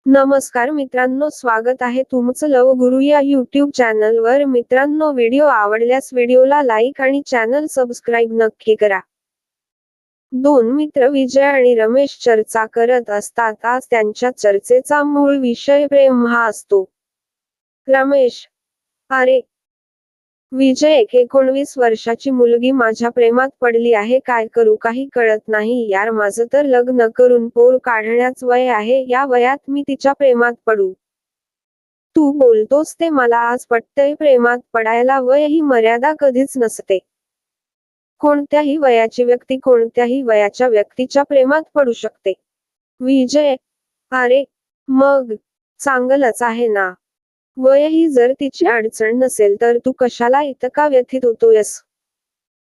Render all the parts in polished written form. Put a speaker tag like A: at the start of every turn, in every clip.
A: नमस्कार मित्रांनो, स्वागत आहे तुमचं लव गुरु या यूट्यूब चॅनलवर. मित्रांनो, व्हिडिओ आवडल्यास व्हिडिओला लाईक आणि चॅनल सबस्क्राईब नक्की करा. दोन मित्र विजय आणि रमेश चर्चा करत असतात. आज त्यांच्या चर्चेचा मूळ विषय प्रेम हा असतो. रमेश: अरे विजय, 19 वर्षाची मुलगी माझ्या प्रेमात पडली आहे. काय करू काही कळत नाही यार. माझं तर लग्न करून पोर काढण्याच वय आहे. या वयात मी तिच्या प्रेमात पडू? तू बोलतोस ते मला आज पटतंय. प्रेमात पडायला वय ही मर्यादा कधीच नसते. कोणत्याही वयाची व्यक्ती कोणत्याही वयाच्या व्यक्तीच्या प्रेमात पडू शकते. विजय: अरे मग चांगलंच आहे ना. वय ही जर तिची अडचण नसेल तर तू कशाला इतका व्यथित होतोयस?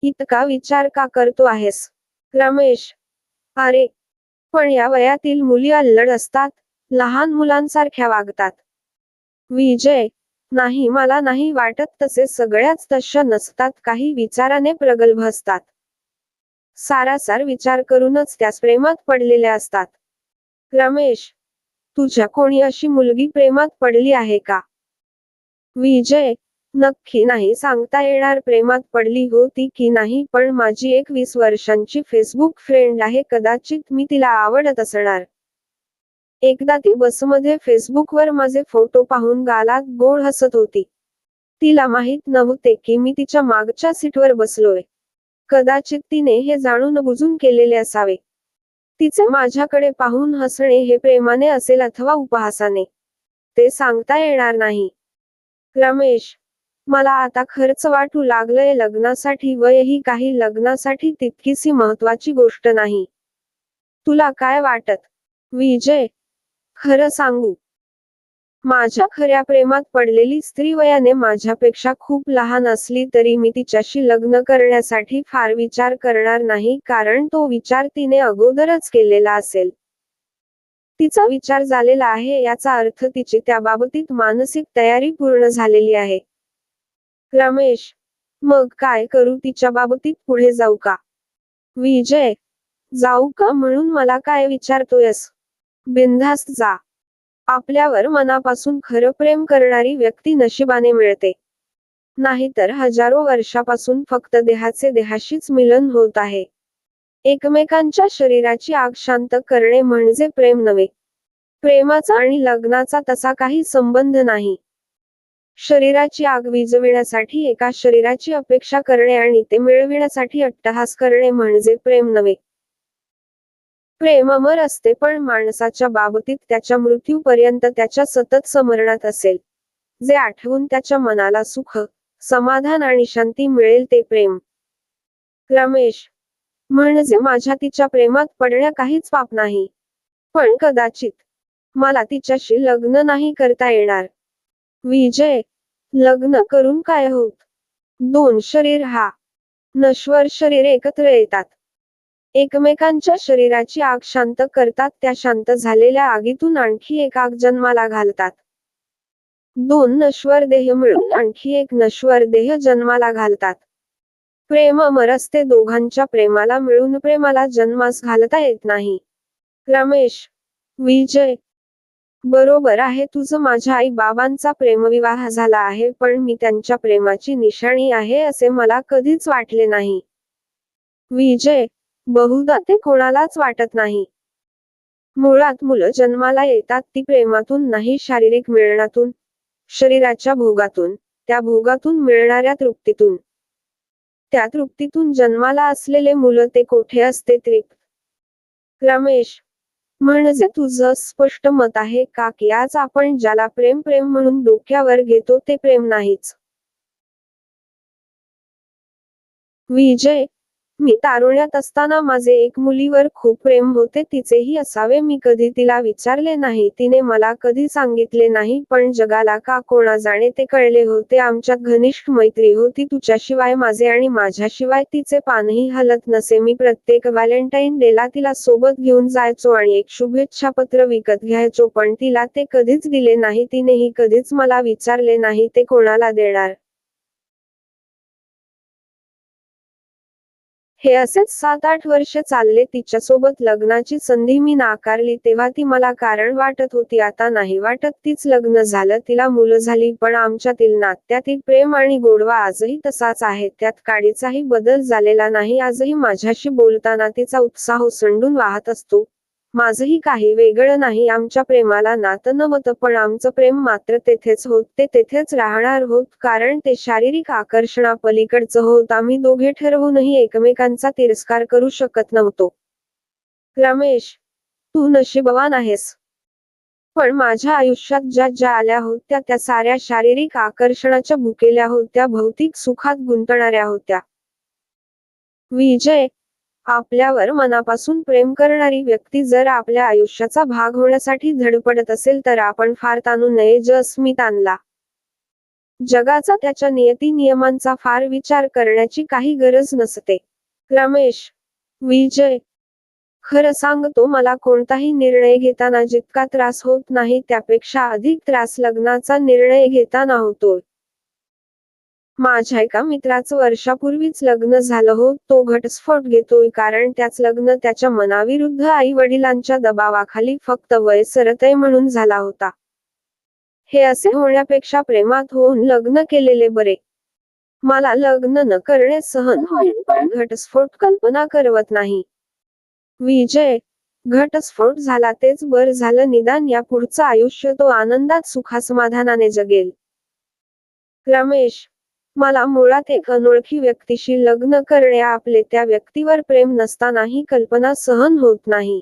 A: इतका विचार का करतो आहेस? रमेश: अरे पण या वयातील मुली अल्लड असतात, लहान मुलांसारख्या वागतात. विजय: नाही, मला नाही वाटत तसे. सगळ्याच तशा नसतात, काही विचाराने प्रगल्भ असतात. सारासार विचार करूनच त्यास प्रेमात पडलेल्या असतात. रमेश: तुझ्या कोणी अशी मुलगी प्रेमात पडली आहे का? विजय: नक्की नाही सांगता येणार प्रेमात पडली होती की नाही, पण माझी एक 20 वर्षांची फेसबुक फ्रेंड आहे. कदाचित मी तिला आवडत असणार. एकदा ती बसमध्ये फेसबुकवर माझे फोटो पाहून गालात गोड हसत होती. तिला माहित नव्हते की मी तिच्या मागच्या सीटवर बसलोय. कदाचित तिने हे जाणून बुजून केलेले असावे. तिचे माझ्याकडे पाहून हसणे हे प्रेमाने असेल अथवा उपहासाने, ते सांगता येणार नाही. रमेश: मला आता खर्च वाटू लागलंय लग्नासाठी. वय ही काही लग्नासाठी तितकीशी महत्वाची गोष्ट नाही. तुला काय वाटत? विजय: खरं सांगू, माझ्या खऱ्या प्रेमात पडलेली स्त्री वयाने माझ्यापेक्षा खूप लहान असली तरी मी तिच्याशी लग्न करण्यासाठी फार विचार करणार नाही, कारण तो विचार तिने अगोदरच केलेला असेल. तिचा विचार झालेला आहे याचा अर्थ तिची त्याबाबतीत मानसिक तयारी पूर्ण झालेली आहे. रमेश: मग काय करू? तिच्या बाबतीत पुढे जाऊ का? विजय: जाऊ का म्हणून मला काय विचारतोयस? बिनधास्त जा. आपल्यावर मनापासून खरं प्रेम करणारी व्यक्ती नशिबाने मिळते. नाहीतर हजारो वर्षापासून फक्त देहाचे देहाशीच मिलन होत आहे. एकमेकांच्या शरीराची आग शांत करणे म्हणजे प्रेम नव्हे. प्रेमाचा आणि लग्नाचा तसा काही संबंध नाही. शरीराची आग विझविण्यासाठी एका शरीराची अपेक्षा करणे आणि ते मिळविण्यासाठी अट्टहास करणे म्हणजे प्रेम नव्हे. प्रेम अमर असते, पण माणसाच्या बाबतीत त्याच्या मृत्यूपर्यंत त्याच्या सतत स्मरणात असेल. जे आठवून त्याच्या मनाला सुख, समाधान आणि शांती मिळेल ते प्रेम. रमेश: म्हणजे माझ्या तिच्या प्रेमात पडण्या काहीच पाप नाही. पण कदाचित मला तिच्याशी लग्न नाही करता येणार. विजय: लग्न करून काय होत? दोन शरीर हा नश्वर शरीर एकत्र येतात. एकमेकांच्या शरीराची आग शांत करतात. त्या शांत झालेल्या आगीतून आणखी एक आग जन्माला घालतात. दोन नश्वर देह मिळून आणखी एक नश्वर देह जन्माला घालतात. प्रेम अमर असते. दोघांच्या प्रेमाला मिळून प्रेमाला जन्मास घालता येत नाही. रमेश: विजय: बरोबर आहे तुझं. माझ्या आई बाबांचा प्रेमविवाह झाला आहे, पण मी त्यांच्या प्रेमाची निशाणी आहे असे मला कधीच वाटले नाही. विजय: बहुधा ते कोणालाच वाटत नाही. मुळात मुलं जन्माला येतात ती प्रेमातून नाही, शारीरिक मिळनातून, शरीराच्या भोगातून, त्या भोगातून मिळणाऱ्या तृप्तीतून. त्या तृप्तीतून जन्माला असलेले मुलं ते कोठे असते तृप्त? रमेश: म्हणजे तुझं स्पष्ट मत आहे का की आज आपण ज्याला प्रेम प्रेम म्हणून डोक्यावर घेतो ते प्रेम नाहीच? विजय: मी तारुण्यात असताना माझे एक मुलीवर खूप प्रेम होते. तिचेही असावे. मी कधी तिला विचारले नाही, तिने मला कधी सांगितले नाही, पण जगाला का कोणा जाणे ते कळले होते. आमच्यात घनिष्ठ मैत्री होती. तुझ्याशिवाय माझे आणि माझ्याशिवाय तिचे पानही हलत नसे. मी प्रत्येक व्हॅलेंटाईन डेला तिला सोबत घेऊन जायचो आणि एक शुभेच्छापत्र विकत घ्यायचो, पण तिला ते कधीच दिले नाही. तिनेही कधीच मला विचारले नाही ते कोणाला देणार. हे असेच 7-8 वर्ष चालले. तिच्यासोबत लग्नाची संधी मी नाकारली तेव्हा ती मला कारण वाटत होती. आता नाही वाटत. तीच लग्न झालं, तिला मुलं झाली, पण आमच्यातील नात्यातील प्रेम आणि गोडवा आजही तसाच आहे. त्यात काडीचाही बदल झालेला नाही. आजही माझ्याशी बोलताना तिचा उत्साह ओसंडून वाहत असतो. माझंही काही वेगळं नाही. आमच्या प्रेमाला नातं नव्हतं, पण आमचं प्रेम मात्र तेथेच होत. ते तेथेच राहणार होत, कारण ते शारीरिक आकर्षणापलीकडचं होत. आम्ही दोघे ठरवूनही एकमेकांचा तिरस्कार करू शकत नव्हतो. रमेश, तू नशीबवान आहेस. पण माझ्या आयुष्यात ज्या ज्या आल्या होत्या त्या साऱ्या शारीरिक आकर्षणाच्या भुकेल्या होत्या, भौतिक सुखात गुंतणाऱ्या होत्या. विजय, आपल्यावर मनापासून प्रेम करणारी व्यक्ती जर आपल्या आयुष्याचा भाग होण्यासाठी धडपडत असेल तर आपण फार ताणू नये. स्मित आणला. जगाचा त्याच्या नियती नियमांचा फार विचार करण्याची काही गरज नसते. रमेश, विजय, खरं सांगतो, मला कोणताही निर्णय घेताना जितका त्रास होत नाही त्यापेक्षा अधिक त्रास लग्नाचा निर्णय घेताना होतोय. माझ्या एका मित्राचं वर्षापूर्वीच लग्न झालं हो. तो घटस्फोट घेतोय कारण त्याच लग्न त्याच्या मनाविरुद्ध आई वडिलांच्या दबावाखाली फक्त वय सरतय म्हणून झाला होता. हे असे होण्यापेक्षा प्रेमात होऊन लग्न केलेले बरे. मला लग्न न करणे सहन होईल, पण घटस्फोट कल्पना करवत नाही. विजय, घटस्फोट झाला तेच बरं झालं. निदान या पुढचं आयुष्य तो आनंदात सुखासमाधानाने जगेल. रमेश, मला मुळात एक अनोळखी व्यक्तीशी लग्न करणे, आपले त्या व्यक्तीवर प्रेम नसतानाही कल्पना सहन होत नाही.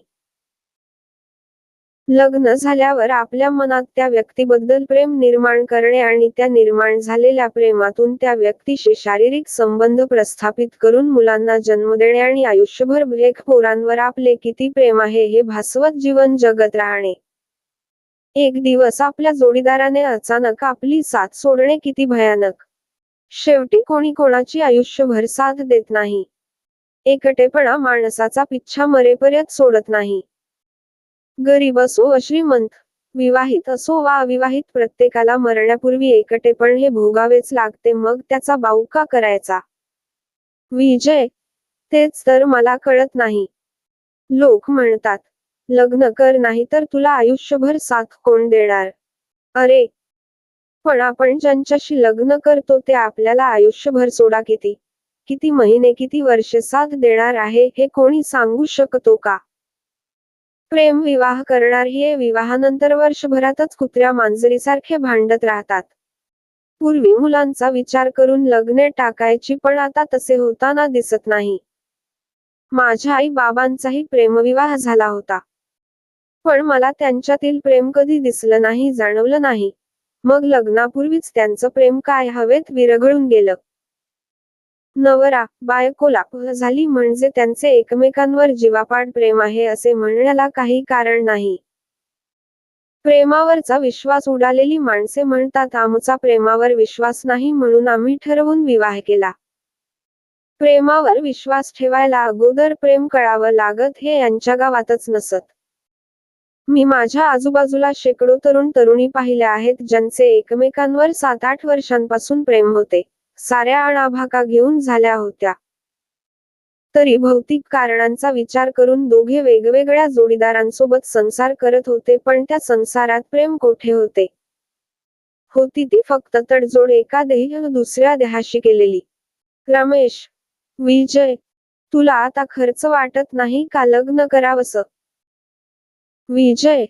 A: लग्न झाल्यावर आपल्या मनात त्या व्यक्तीबद्दल प्रेम निर्माण करणे आणि त्या निर्माण झालेल्या प्रेमातून त्या व्यक्तीशी शारीरिक संबंध प्रस्थापित करून मुलांना जन्म देणे आणि आयुष्यभर पोरांवर आपले किती प्रेम आहे हे भासवत जीवन जगत राहणे. एक दिवस आपल्या जोडीदाराने अचानक आपली साथ सोडणे किती भयानक. शेवटी कोणी कोणाची आयुष्यभर साथ देत नाही. एकटेपणा माणसाचा पिच्छा मरेपर्यंत सोडत नाही. गरीब असो वा श्रीमंत, विवाहित असो वा अविवाहित, प्रत्येकाला मरण्यापूर्वी एकटेपण हे भोगावेच लागते. मग त्याचा बाऊ का करायचा? विजय, तेच तर मला कळत नाही. लोक म्हणतात, लग्न कर नाही तर तुला आयुष्यभर साथ कोण देणार? अरे, पण आपण ज्यांच्याशी लग्न करतो ते आपल्याला आयुष्यभर सोडा किती महिने, किती वर्षे साथ देणार आहे हे कोणी सांगू शकतो का? प्रेम विवाह करणार हे विवाहानंतर वर्षभरातच कुत्र्या मांजरीसारखे भांडत राहतात. पूर्वी मुलांचा विचार करून लग्ने टाकायची, पण आता तसे होताना दिसत नाही. माझ्या आई बाबांचाही प्रेमविवाह झाला होता, पण मला त्यांच्यातील प्रेम कधी दिसलं नाही, जाणवलं नाही. मग लग्नापूर्वीच त्यांचं प्रेम काय हवेत विरघळून गेलं. नवरा बायकोला झाली म्हणजे त्यांचे एकमेकांवर जीवापाड प्रेम आहे असे म्हणण्याला काही कारण नाही. प्रेमावरचा विश्वास उडालेली माणसे म्हणतात, आमचा प्रेमावर विश्वास नाही म्हणून आम्ही ठरवून विवाह केला. प्रेमावर विश्वास ठेवायला अगोदर प्रेम कळावं लागत हे यांच्या गावातच नसत. मी माझ्या आजूबाजूला शेकडो तरुण तरुणी पाहिल्या आहेत ज्यांचे एकमेकांवर 7-8 वर्षांपासून प्रेम होते. साऱ्या अणाभाका घेऊन झाल्या होत्या. तरी भौतिक कारणांचा विचार करून दोघे वेगवेगळ्या जोडीदारांसोबत संसार करत होते, पण त्या संसारात प्रेम कोठे होते? होती ती फक्त तडजोड, एका देह दुसऱ्या देहाशी केलेली. रमेश, विजय, तुला आता खर्च वाटत नाही का लग्न करावंसं? विजय,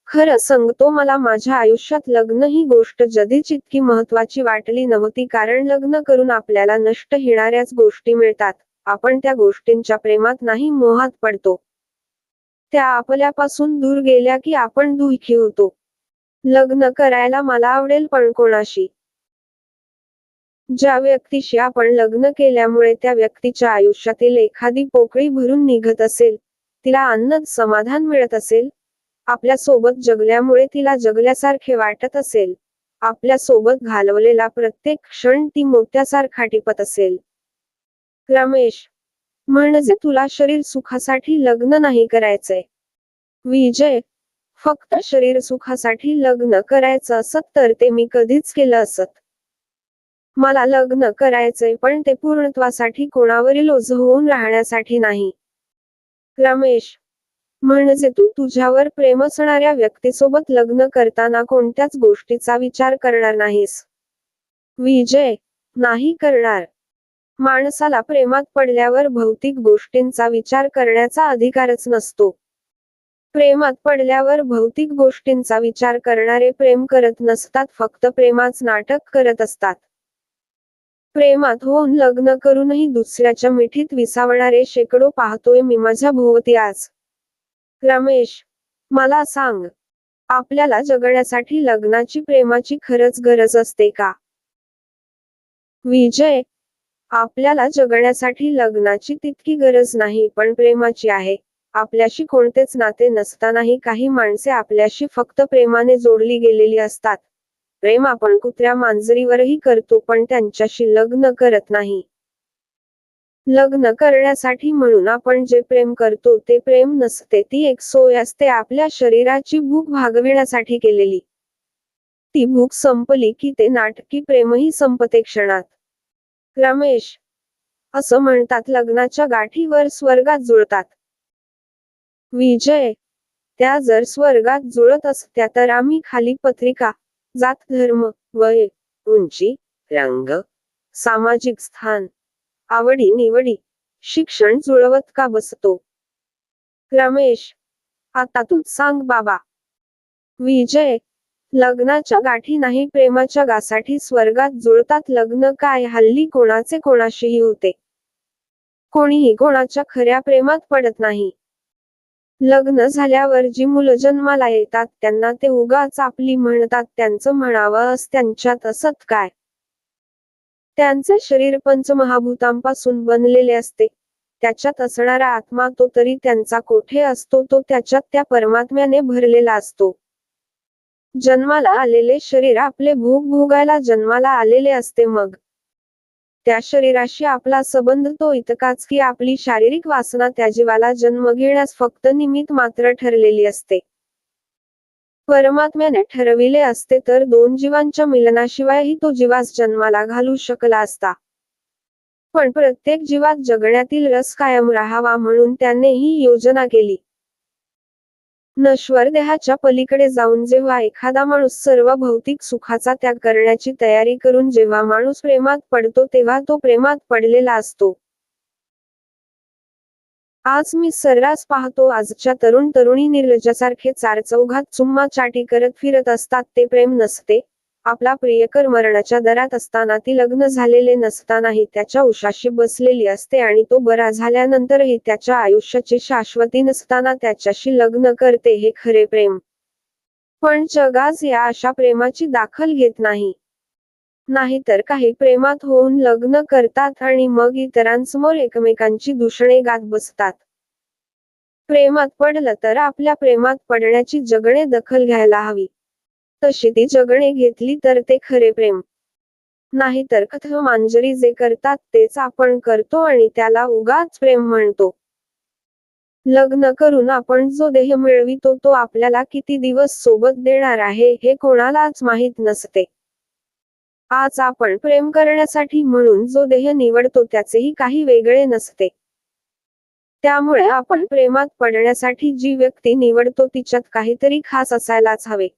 A: खरं सांगतो, मला माझ्या आयुष्यात लग्न ही गोष्ट कधीच इतकी महत्वाची वाटली नव्हती, कारण लग्न करून आपल्याला नष्ट होणाऱ्याच गोष्टी मिळतात. आपण त्या गोष्टींच्या प्रेमात नाही, मोहात पडतो. त्या आपल्यापासून दूर गेल्या की आपण दुःखी होतो. लग्न करायला मला आवडेल, पण कोणाशी? ज्या व्यक्तीशी आपण लग्न केल्यामुळे त्या व्यक्तीच्या आयुष्यातील एखादी पोकळी भरून निघत असेल, तिला आनंद समाधान मिळत असेल, आपल्या सोबत जगल्यामुळे तिला जगल्यासारखे वाटत असेल, आपल्या सोबत घालवलेला प्रत्येक क्षण ती मोत्यासारखा टिपत असेल. रमेश, म्हणजे तुला शरीर सुखासाठी लग्न नाही करायचंय? विजय, फक्त शरीर सुखासाठी लग्न करायचं असत तर ते मी कधीच केलं असत. मला लग्न करायचंय, पण ते पूर्णत्वासाठी कोणावरील ओझ होऊन राहण्यासाठी नाही. रमेश: म्हणजे तू तुझ्यावर प्रेम असणाऱ्या व्यक्तीसोबत लग्न करताना कोणत्याच गोष्टीचा विचार करणार नाहीस? विजय: नाही करणार. माणसाला प्रेमात पडल्यावर भौतिक गोष्टींचा विचार करण्याचा अधिकारच नसतो. प्रेमात पडल्यावर भौतिक गोष्टींचा विचार करणारे प्रेम करत नसतात, फक्त प्रेमाच नाटक करत असतात. प्रेमात होऊन लग्न करूनही दुसऱ्याच्या मिठीत विसावणारे शेकडो पाहतोय मी माझ्या भोवती आज. रमेश: मला सांग, आपल्याला जगण्यासाठी लग्नाची प्रेमाची खरंच गरज असते का? विजय: आपल्याला जगण्यासाठी लग्नाची तितकी गरज नाही, पण प्रेमाची आहे. आपल्याशी कोणतेच नाते नसतानाही काही माणसे आपल्याशी फक्त प्रेमाने जोडली गेलेली असतात. प्रेम आपण कुत्र्या मांजरीवरही करतो, पण त्यांच्याशी लग्न करत नाही. लग्न करण्यासाठी म्हणून आपण जे प्रेम करतो ते प्रेम नसते, ती एक सोय असते आपल्या शरीराची भूक भागविण्यासाठी केलेली. ती भूक संपली की ते नाटकी प्रेमही संपते क्षणात. रमेश: असं म्हणतात लग्नाच्या गाठीवर स्वर्गात जुळतात. विजय: त्या जर स्वर्गात जुळत असत्या तर आम्ही खाली पत्रिका, जात, धर्म, वय, उंची, रंग, सामाजिक स्थान, आवडी निवडी, शिक्षण जुळवत का बसतो? रमेश: आता तूच सांग बाबा. विजय: लग्नाच्या गाठी नाही, प्रेमाच्या गासाठी स्वर्गात जुळतात. लग्न काय हल्ली कोणाचे कोणाशीही होते. कोणीही कोणाच्या खऱ्या प्रेमात पडत नाही. लग्न झाल्यावर जी मुलं जन्माला येतात त्यांना ते उगाच आपली म्हणतात. त्यांचं म्हणावंस त्यांच्यात असत काय? त्यांचे शरीर पंचमहाभूतांपासून बनलेले असते. त्याच्यात असणारा आत्मा तो तरी त्यांचा कोठे असतो? तो त्याच्यात त्या परमात्म्याने भरलेला असतो. जन्माला आलेले शरीर आपले भोग भोगायला जन्माला आलेले असते. मग त्या शरीराशी आपला संबंध तो इतकाच की आपली शारीरिक वासना त्या जीवाला जन्म घेण्यास फक्त निमित्त मात्र ठरलेली असते. परमात्म्याने ठरविले असते तर दोन जीवांच्या मिलनाशिवायही तो जीवास जन्माला घालू शकला असता. पण प्रत्येक जीवात जगण्यातील रस कायम राहावा म्हणून त्याने ही योजना केली. नश्वर देहाच्या पलीकडे जाऊन जेव्हा एखादा माणूस सर्व भौतिक सुखाचा त्याग करण्याची तयारी करून जेव्हा माणूस प्रेमात पडतो तेव्हा तो प्रेमात पडलेला असतो. आज मी सर्रास पाहतो आजच्या तरुण तरुणी निर्लज्जासारखे चारचौघात चुम्मा चाटी करत फिरत असतात. ते प्रेम नसते. आपला प्रियकर मरणाच्या दरात असताना, ती लग्न झालेले नसतानाही त्याच्या उशाशी बसलेली असते आणि तो बरा झाल्यानंतरही त्याच्या आयुष्याची शाश्वती नसताना त्याच्याशी लग्न करते. हे खरे प्रेम. पण जग आज या अशा प्रेमाची दाखल घेत नाही. नाहीतर काही प्रेमात होऊन लग्न करतात आणि मग इतरांसमोर एकमेकांची दूषणे गात बसतात. प्रेमात पडलं तर आपल्या प्रेमात पडण्याची जगणे दखल घ्यायला हवी. तशी ती जगणे घेतली तर ते खरे प्रेम. नाहीतर कथ मांजरी जे करतात तेच आपण करतो आणि त्याला उगाच प्रेम म्हणतो. लग्न करून आपण जो देह मिळवितो तो आपल्याला किती दिवस सोबत देणार आहे हे कोणालाच माहीत नसते. आज आपण प्रेम करण्यासाठी म्हणून जो देह निवडतो त्याचेही काही वेगळे नसते. त्यामुळे आपण प्रेमात पडण्यासाठी जी व्यक्ती निवडतो तिच्यात काहीतरी खास असायलाच हवे.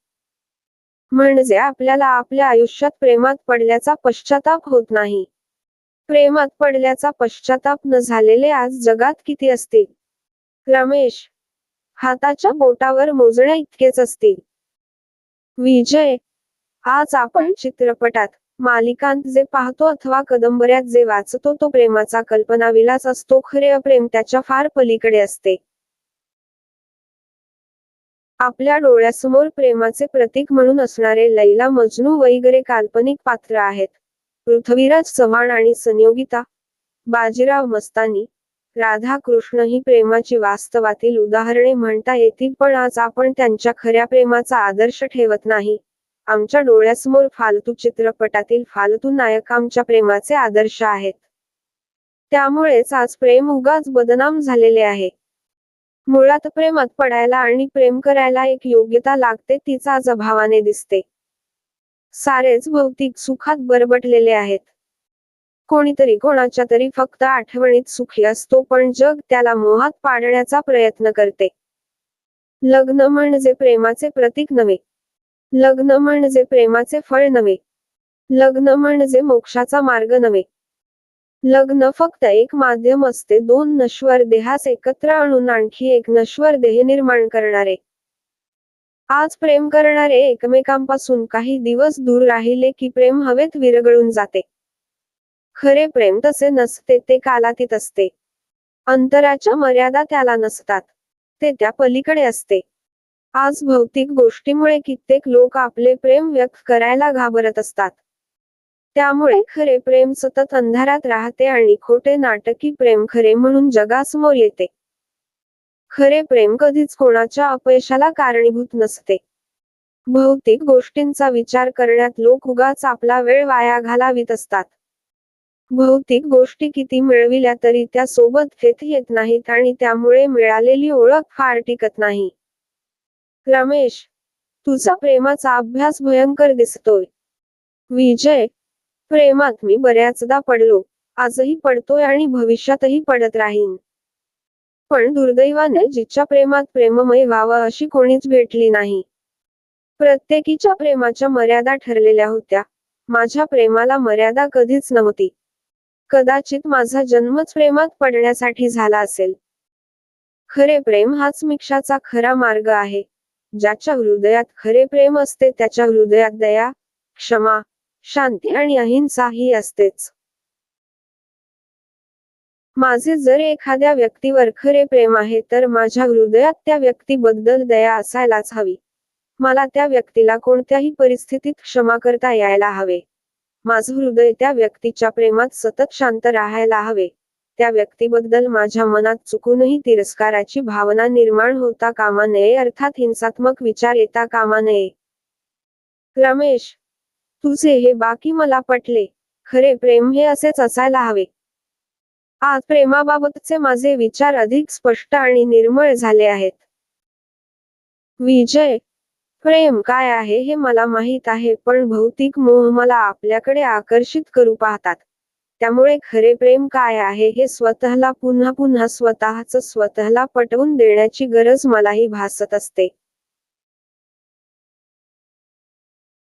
A: म्हणजे आपल्याला आपल्या आयुष्यात प्रेमात पडल्याचा पश्चाताप होत नाही. प्रेमात पडल्याचा पश्चाताप न झालेले आज जगात किती असतील? रमेश: हाताच्या बोटावर मोजण्या इतकेच असतील. विजय: आज आपण चित्रपटात, मालिकांत जे पाहतो अथवा कादंबऱ्यात जे वाचतो तो प्रेमाचा कल्पनाविलास असतो. खरे प्रेम त्याच्या फार पलीकडे असते. आपल्या डोळ्यासमोर प्रेमाचे प्रतीक म्हणून असणारे लैला मजनू वगैरे काल्पनिक पात्र आहेत. पृथ्वीराज चव्हाण आणि संयोगिता, बाजीराव मस्तानी, राधा कृष्ण ही प्रेमाची वास्तवातील उदाहरणे म्हणता येतील, पण आज आपण त्यांच्या खऱ्या प्रेमाचा आदर्श ठेवत नाही. आमच्या डोळ्यासमोर फालतू चित्रपटातील फालतू नायक आमच्या प्रेमाचे आदर्श आहेत. त्यामुळेच आज प्रेम उगाच बदनाम झालेले आहे. मुळात प्रेमात पडायला आणि प्रेम करायला एक योग्यता लागते, तीच आज अभावाने दिसते. सारेच भौतिक सुखात बरबटलेले आहेत. कोणीतरी कोणाच्या तरी फक्त आठवणीत सुखी असतो, पण जग त्याला मोहात पाडण्याचा प्रयत्न करते. लग्न म्हणजे प्रेमाचे प्रतीक नव्हे. लग्न म्हणजे प्रेमाचे फळ नव्हे. लग्न म्हणजे मोक्षाचा मार्ग नव्हे. लग्न फक्त एक माध्यम असते दोन नश्वर देहास एकत्र आणून आणखी एक नश्वर देह निर्माण करणारे. आज प्रेम करणारे एकमेकांपासून काही दिवस दूर राहिले की प्रेम हवेत विरघळून जाते. खरे प्रेम तसे नसते, ते कालातीत असते. अंतराच्या मर्यादा त्याला नसतात, ते त्या पलीकडे असते. आज भौतिक गोष्टीमुळे कित्येक लोक आपले प्रेम व्यक्त करायला घाबरत असतात. त्यामुळे खरे प्रेम सतत अंधारात राहते आणि खोटे नाटकी प्रेम खरे म्हणून जगासमोर येते. खरे प्रेम कधीच कोणाच्या अपयशाला कारणीभूत नसते. भौतिक गोष्टींचा विचार करण्यात लोक उगाच आपला वेळ वाया घालवीत असतात. भौतिक गोष्टी किती मिळविल्या तरी त्या सोबत फेथ येत नाहीत आणि त्यामुळे मिळालेली ओळख फार टिकत नाही. रमेश, तुझा प्रेमाचा अभ्यास भयंकर दिसतोय. विजय, प्रेमात मी बऱ्याचदा पडलो, आजही पडतोय आणि भविष्यातही पडत राहीन. पण दुर्दैवाने जिच्या प्रेमात प्रेममय व्हावं अशी कोणीच भेटली नाही. प्रत्येकीच्या प्रेमाच्या मर्यादा ठरलेल्या होत्या. माझ्या प्रेमाला मर्यादा कधीच नव्हती. कदाचित माझा जन्मच प्रेमात पडण्यासाठी झाला असेल. खरे प्रेम हाच मोक्षाचा खरा मार्ग आहे. ज्याच्या हृदयात खरे प्रेम असते त्याच्या हृदयात दया, क्षमा, शांती आणि अहिंसा ही असतेच. माझे जर एखाद्या व्यक्तीवर खरे प्रेम आहे तर माझ्या हृदयात त्या व्यक्तीबद्दल दया असायलाच हवी. मला त्या व्यक्तीला कोणत्याही परिस्थितीत क्षमा करता यायला हवे. माझं हृदय त्या व्यक्तीच्या प्रेमात सतत शांत राहायला हवे. त्या व्यक्तीबद्दल माझ्या मनात चुकूनही तिरस्काराची भावना निर्माण होता कामा नये, अर्थात हिंसात्मक विचार येता कामा नये. रमेश, तुझे हे बाकी मला पटले. खरे प्रेम हे असेच असायला हवे. आज प्रेमाबाबतचे माझे विचार अधिक स्पष्ट आणि निर्मळ झाले आहेत. विजय, प्रेम काय आहे हे मला माहीत आहे, पण भौतिक मोह मला आपल्याकडे आकर्षित करू पाहतात. त्यामुळे खरे प्रेम काय आहे हे स्वतःला पुन्हा पुन्हा स्वतःच स्वतःला पटवून देण्याची गरज मलाही भासत असते.